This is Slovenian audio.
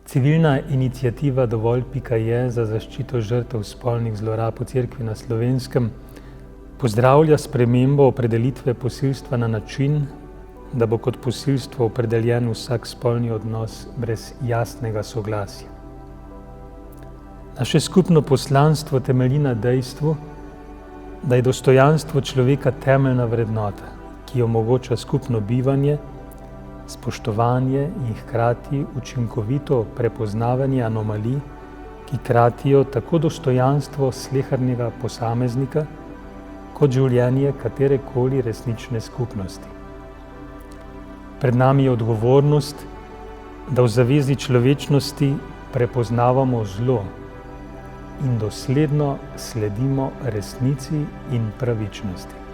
Civilna iniciativa Dovolj.je za zaščito žrtev spolnih zlorab v Cerkvi na Slovenskem pozdravlja spremembo opredelitve posilstva na način, da bo kot posilstvo opredeljen vsak spolni odnos brez jasnega soglasja. Naše skupno poslanstvo temelji na dejstvu, da je dostojanstvo človeka temeljna vrednota, ki omogoča skupno bivanje, spoštovanje in hkrati učinkovito prepoznavanje anomalij, ki kratijo tako dostojanstvo slehernega posameznika kot življenje katerekoli resnične skupnosti. Pred nami je odgovornost, da v zavezi človečnosti prepoznavamo zlo in dosledno sledimo resnici in pravičnosti.